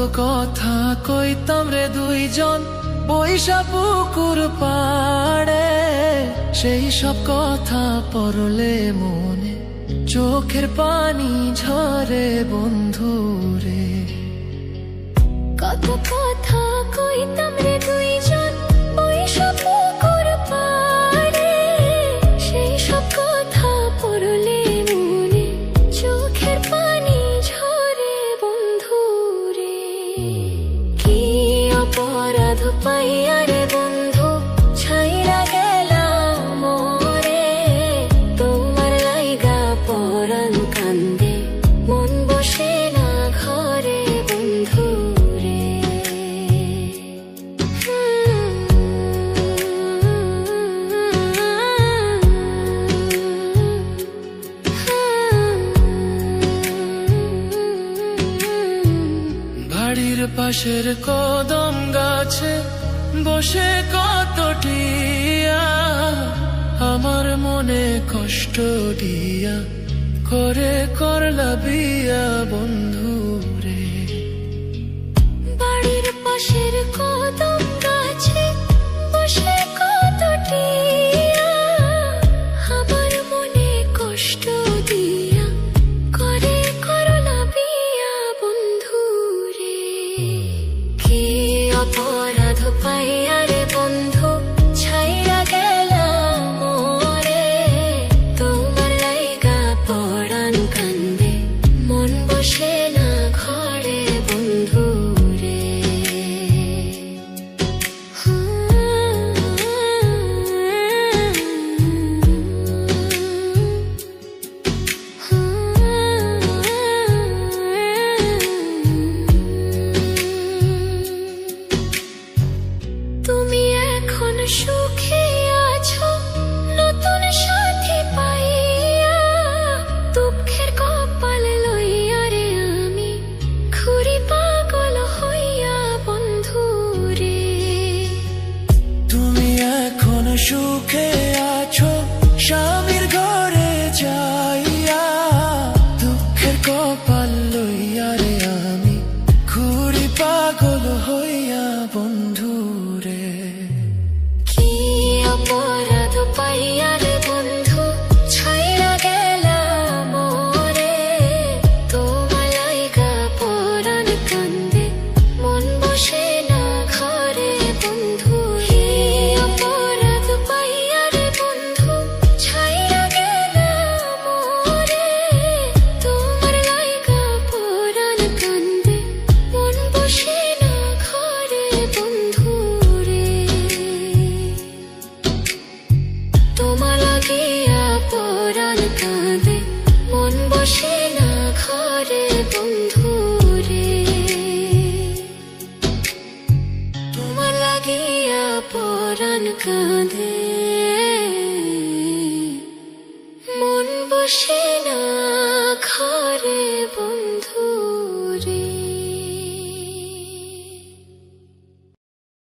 কথা কইতাম রে দুইজন বৈশা পুকুর পাড়ে, সেই সব কথা পড়লে মনে চোখের পানি ঝরে বন্ধু রে। কত কথা কইতাম রে দুইজন বৈশা পুকুর পাড়ে, সেই সব কথা পড়লে মনে চোখের পানি ঝরে বন্ধু রে। কি অপরাধ পাইয়া রে বন্ধু ছাইরা গেলাম মোরে, তোমার লাইগা পরাণ কান্দে মন বসে না ঘরে বন্ধু রে। বাড়ির পাশের কদম গাছে বসে কত টিয়া, আমার মনে কষ্ট দিয়া করে করলা বিয়া বন্ধু রে। বাড়ির পাশের কদম গাছে বসে কত টিয়া, আমার মনে কষ্ট দিয়া করে করলা বিয়া বন্ধু রে। কি অপরাধ পাইয়া রে বন্ধু ছাইরা গেলাম মোরে, তোমার লাইগা পরাণ কান্দে মন বসে না ঘরে বন্ধু রে। তুমি এখন সুখে আছো নতুন সাথী পাইয়া, দুঃখের কপাল লইয়া রে আমি ঘুরি পাগল হইয়া বন্ধু রে। তুমি এখন সুখে আছো স্বামীর ঘরে যাইয়া, দুঃখের কপাল লইয়া রে আমি ঘুরি পাগল হইয়া বন্ধু রে। কি অপরাধ পাইয়া রে বন্ধু ছাইরা গেলাম মোরে, তোমার লাইগা পরাণ কান্দে মন বসে না ঘরে বন্ধু। কি অপরাধ পাইয়া রে বন্ধু ছাইরা গেলাম মোরে, তোমার লাইগা পরাণ কান্দে মন বসে না ঘরে বন্ধু রে। তোমার লাগিয়া পরাণ কাঁদে মন বসে না ঘরে বন্ধু রে। তোমার লাগিয়া পরাণ কাঁদে মন বসে